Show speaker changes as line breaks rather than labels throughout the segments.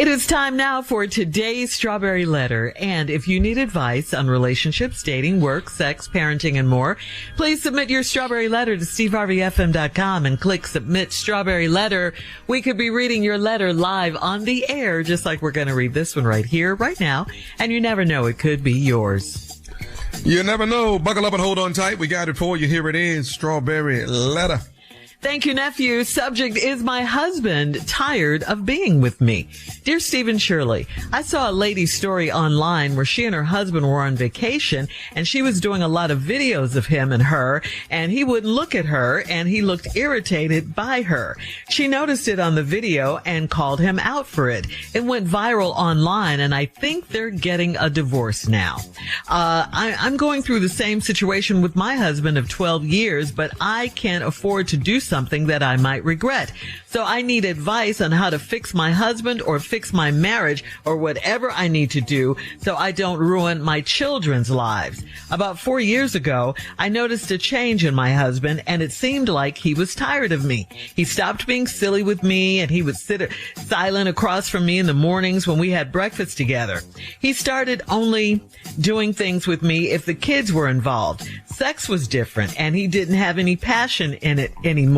It is time now for today's Strawberry Letter. And if you need advice on relationships, dating, work, sex, parenting, and more, please submit your Strawberry Letter to steveharveyfm.com and click Submit Strawberry Letter. We could be reading your letter live on the air, just like we're going to read this one right here, right now. And you never know, it could be yours.
You never know. Buckle up and hold on tight. We got it for you. Here it is, Strawberry Letter.
Thank you, nephew. Subject is my husband tired of being with me. Dear Steve and Shirley, I saw a lady's story online where she and her husband were on vacation and she was doing a lot of videos of him and her, and he wouldn't look at her and he looked irritated by her. She noticed it on the video and called him out for it. It went viral online and I think they're getting a divorce now. I'm going through the same situation with my husband of 12 years, but I can't afford to do something that I might regret. So I need advice on how to fix my husband or fix my marriage or whatever I need to do so I don't ruin my children's lives. About 4 years ago, I noticed a change in my husband and it seemed like he was tired of me. He stopped being silly with me and he would sit silent across from me in the mornings when we had breakfast together. He started only doing things with me if the kids were involved. Sex was different and he didn't have any passion in it anymore.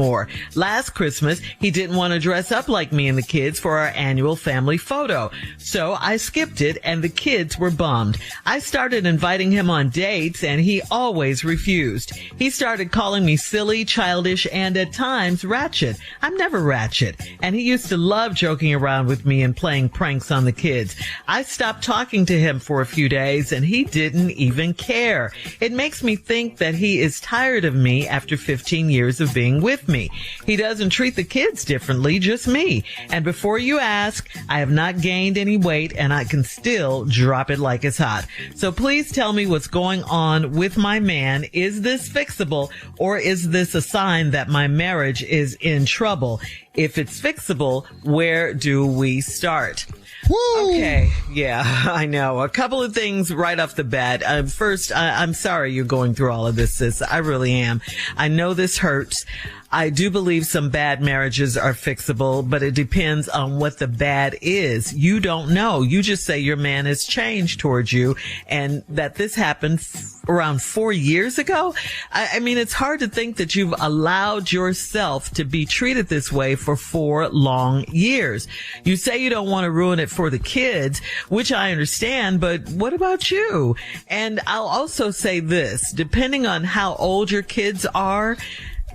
Last Christmas, he didn't want to dress up like me and the kids for our annual family photo. So I skipped it and the kids were bummed. I started inviting him on dates and he always refused. He started calling me silly, childish, and at times ratchet. I'm never ratchet. And he used to love joking around with me and playing pranks on the kids. I stopped talking to him for a few days and he didn't even care. It makes me think that he is tired of me after 15 years of being with me. He doesn't treat the kids differently, just me. And before you ask, I have not gained any weight and I can still drop it like it's hot. So please tell me what's going on with my man. Is this fixable or is this a sign that my marriage is in trouble? If it's fixable, where do we start?
Woo!
Okay, yeah, I know. A couple of things right off the bat. First, I'm sorry you're going through all of this, sis. I really am. I know this hurts. I do believe some bad marriages are fixable, but it depends on what the bad is. You don't know. You just say your man has changed towards you and that this happened around 4 years ago. I mean, it's hard to think that you've allowed yourself to be treated this way for 4 long years. You say you don't want to ruin it for the kids, which I understand, but what about you? And I'll also say this, depending on how old your kids are,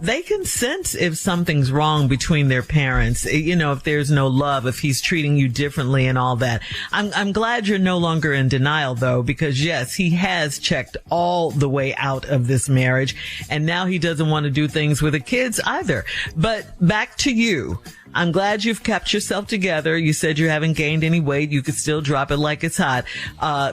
they can sense if something's wrong between their parents, you know, if there's no love, if he's treating you differently and all that. I'm glad you're no longer in denial, though, because, yes, he has checked all the way out of this marriage, and now he doesn't want to do things with the kids either. But back to you. I'm glad you've kept yourself together. You said you haven't gained any weight. You could still drop it like it's hot,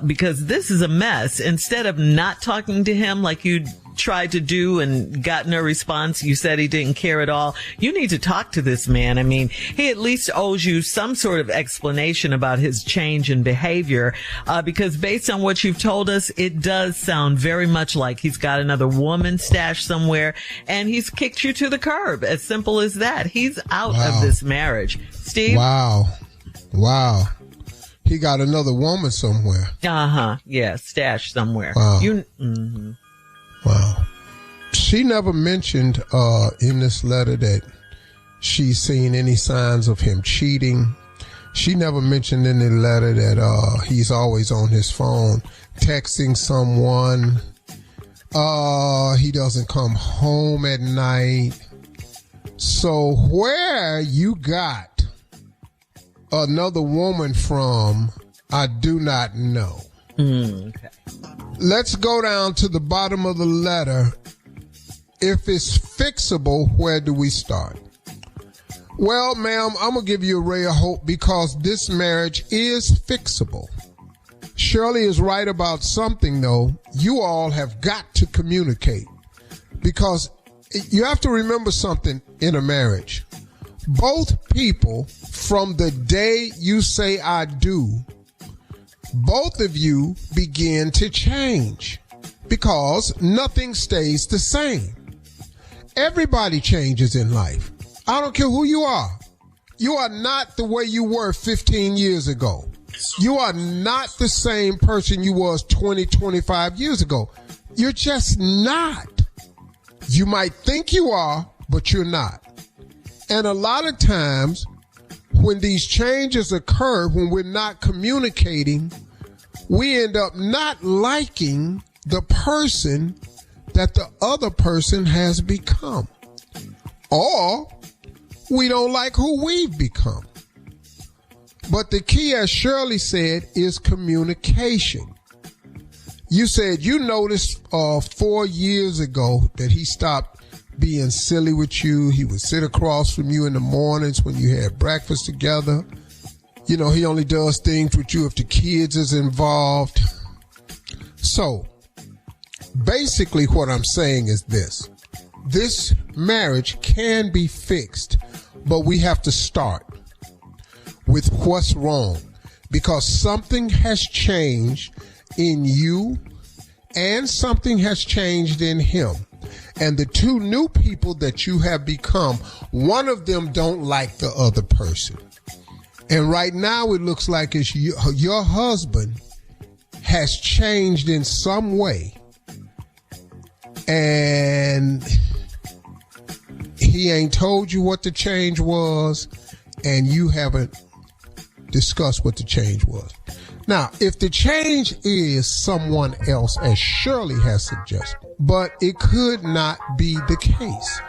because this is a mess. Instead of not talking to him like you tried to do and got no response, you said he didn't care at all. You need to talk to this man. I mean, he at least owes you some sort of explanation about his change in behavior, because based on what you've told us, it does sound very much like he's got another woman stashed somewhere and he's kicked you to the curb. As simple as that. He's out of this marriage. Steve?
Wow. He got another woman somewhere.
Yeah, stashed somewhere.
Wow. Wow. She never mentioned in this letter that she's seen any signs of him cheating. She never mentioned in the letter that he's always on his phone texting someone. He doesn't come home at night. So where you got another woman from, I do not know.
Okay.
Let's go down to the bottom of the letter. If it's fixable, where do we start? Well, ma'am, I'm going to give you a ray of hope because this marriage is fixable. Shirley is right about something, though. You all have got to communicate because you have to remember something in a marriage. Both people, from the day you say I do, both of you begin to change because nothing stays the same. Everybody changes in life. I don't care who you are. You are not the way you were 15 years ago. You are not the same person you was 20, 25 years ago. You're just not. You might think you are, but you're not. And a lot of times when these changes occur, when we're not communicating, we end up not liking the person that the other person has become. Or we don't like who we've become. But the key, as Shirley said, is communication. You said you noticed 4 years ago that he stopped being silly with you. He would sit across from you in the mornings when you had breakfast together. You know, he only does things with you if the kids is involved. So, basically what I'm saying is this. This marriage can be fixed, but we have to start with what's wrong, because something has changed in you and something has changed in him. And the two new people that you have become, one of them don't like the other person. And right now it looks like it's your husband has changed in some way. And he ain't told you what the change was, and you haven't discussed what the change was. Now, if the change is someone else, as Shirley has suggested, but it could not be the case.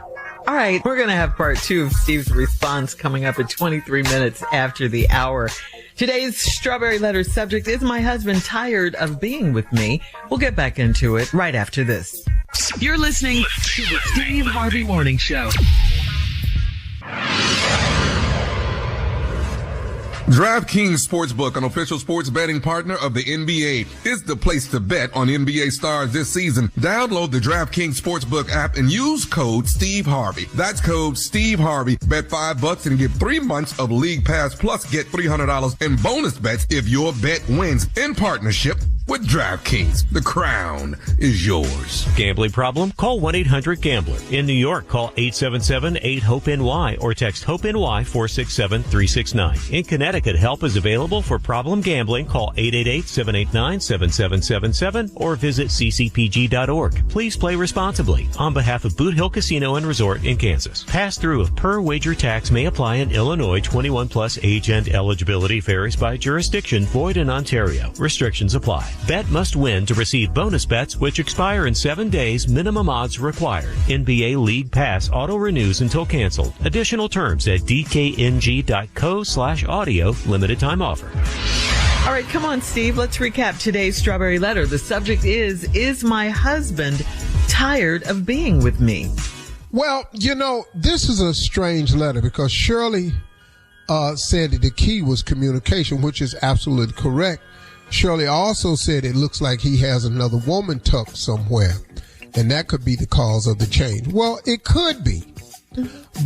All right, we're going to have part 2 of Steve's response coming up at 23 minutes after the hour. Today's Strawberry Letter subject is my husband tired of being with me. We'll get back into it right after this. You're listening to the Steve Harvey Morning Show.
DraftKings Sportsbook, an official sports betting partner of the NBA, is the place to bet on NBA stars this season. Download the DraftKings Sportsbook app and use code Steve Harvey. That's code Steve Harvey. Bet $5 and get 3 months of League Pass, plus get $300 in bonus bets if your bet wins, in partnership with DraftKings. The crown is yours.
Gambling problem? Call 1-800-GAMBLER. In New York, call 877-8-HOPE-NY or text HOPE-NY 467-369. In Connecticut, help is available for problem gambling. Call 888-789-7777 or visit ccpg.org. Please play responsibly. On behalf of Boot Hill Casino and Resort in Kansas. Pass-through of per-wager tax may apply in Illinois. 21 plus age and eligibility varies by jurisdiction. Void in Ontario. Restrictions apply. Bet must win to receive bonus bets, which expire in 7 days. Minimum odds required. NBA League Pass auto renews until canceled. Additional terms at dkng.co/audio. Limited time offer.
All right, come on, Steve. Let's recap today's Strawberry Letter. The subject is my husband tired of being with me?
Well, you know, this is a strange letter because Shirley said that the key was communication, which is absolutely correct. Shirley also said it looks like he has another woman tucked somewhere, and that could be the cause of the change. Well, it could be,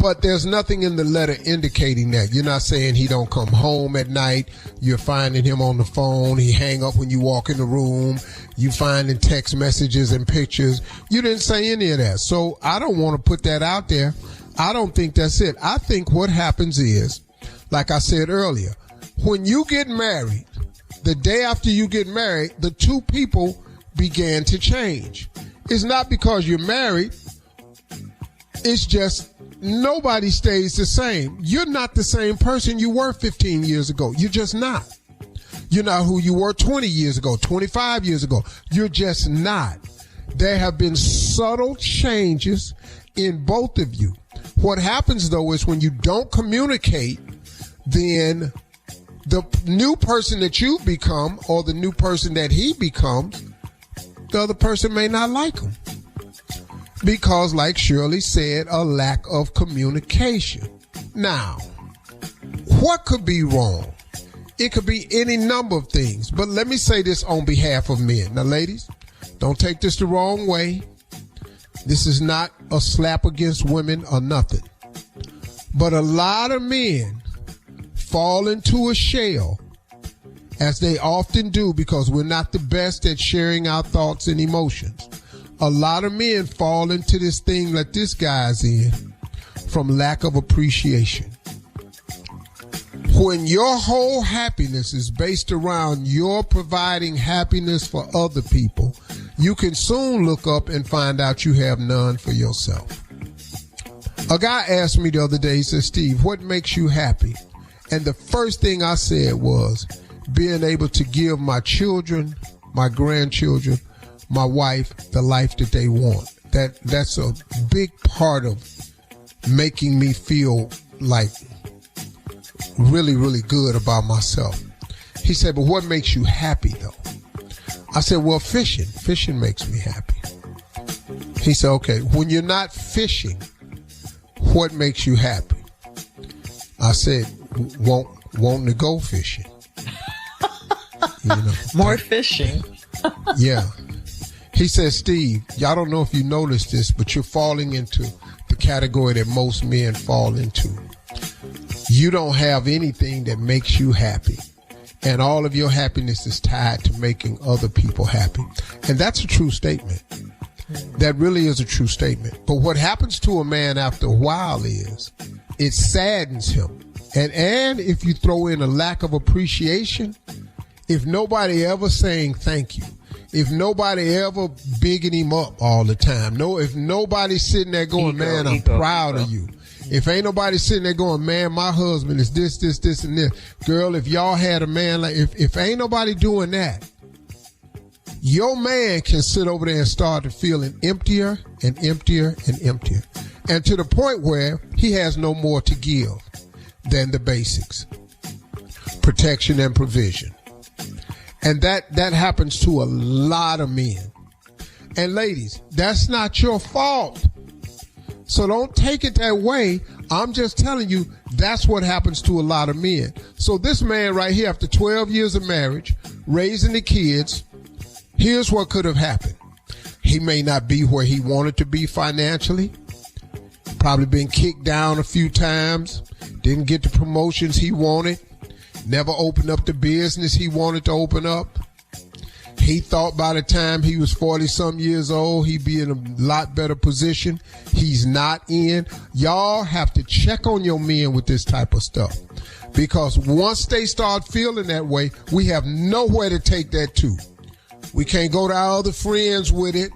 but there's nothing in the letter indicating that. You're not saying he don't come home at night. You're finding him on the phone. He hang up when you walk in the room. You finding text messages and pictures. You didn't say any of that. So I don't want to put that out there. I don't think that's it. I think what happens is, like I said earlier, when you get married, the day after you get married, the two people began to change. It's not because you're married. It's just nobody stays the same. You're not the same person you were 15 years ago. You're just not. You're not who you were 20 years ago, 25 years ago. You're just not. There have been subtle changes in both of you. What happens, though, is when you don't communicate, then the new person that you become or the new person that he becomes, the other person may not like him. Because, like Shirley said, a lack of communication. Now, what could be wrong? It could be any number of things. But let me say this on behalf of men. Now, ladies, don't take this the wrong way. This is not a slap against women or nothing. But a lot of men fall into a shell, as they often do, because we're not the best at sharing our thoughts and emotions. A lot of men fall into this thing that this guy's in from lack of appreciation. When your whole happiness is based around your providing happiness for other people, you can soon look up and find out you have none for yourself. A guy asked me the other day, he said, Steve, what makes you happy? And the first thing I said was being able to give my children, my grandchildren, my wife, the life that they want. That's a big part of making me feel like really, really good about myself. He said, but what makes you happy though? I said, well, fishing. Fishing makes me happy. He said, okay, when you're not fishing, what makes you happy? I said, wanting to go fishing.
More fishing.
Yeah. He said, Steve, y'all don't know if you noticed this, but you're falling into the category that most men fall into. You don't have anything that makes you happy. And all of your happiness is tied to making other people happy. And that's a true statement. That really is a true statement. But what happens to a man after a while is it saddens him. And if you throw in a lack of appreciation, if nobody ever saying thank you, if nobody ever bigging him up all the time, if nobody's sitting there going, man, I'm proud of you. If ain't nobody sitting there going, man, my husband is this, and this. Girl, if y'all had a man like, if ain't nobody doing that, your man can sit over there and start feeling emptier and emptier and emptier. And to the point where he has no more to give than the basics. Protection and provision. And that happens to a lot of men. And ladies, that's not your fault. So don't take it that way. I'm just telling you, that's what happens to a lot of men. So this man right here, after 12 years of marriage, raising the kids, here's what could have happened. He may not be where he wanted to be financially. Probably been kicked down a few times. Didn't get the promotions he wanted. Never opened up the business he wanted to open up. He thought by the time he was 40-some years old, he'd be in a lot better position. He's not in. Y'all have to check on your men with this type of stuff. Because once they start feeling that way, we have nowhere to take that to. We can't go to our other friends with it.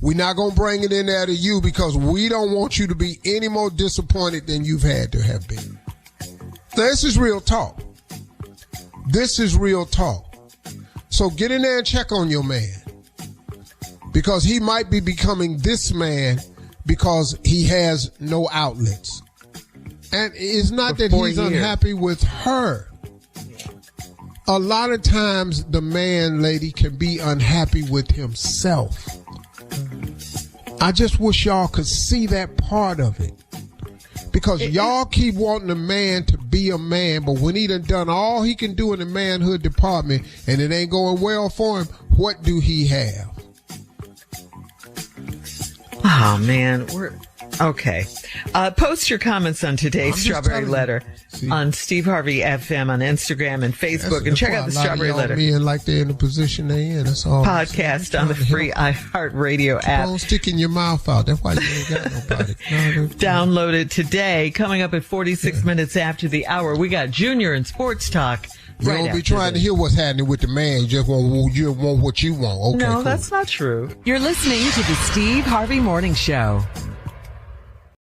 We're not going to bring it in there to you because we don't want you to be any more disappointed than you've had to have been. This is real talk. This is real talk. So get in there and check on your man. Because he might be becoming this man because he has no outlets. And it's not that he's unhappy with her. A lot of times the man, lady, can be unhappy with himself. I just wish y'all could see that part of it. Because y'all keep wanting a man to be a man, but when he done all he can do in the manhood department and it ain't going well for him, what do he have?
Oh, man. Okay. Post your comments on today's Strawberry Letter on Steve Harvey FM on Instagram and Facebook, and check out the Strawberry Letter.
Men like they're in the position they're in. That's all.
Podcast on the free iHeartRadio app.
Don't stick in your mouth out. That's why you ain't got nobody.
Download it today. Coming up at 46 minutes after the hour, we got Junior and Sports Talk.
You don't be trying to hear what's happening with the man. You just want what you want. Okay,
no,
cool.
That's not true.
You're listening to the Steve Harvey Morning Show.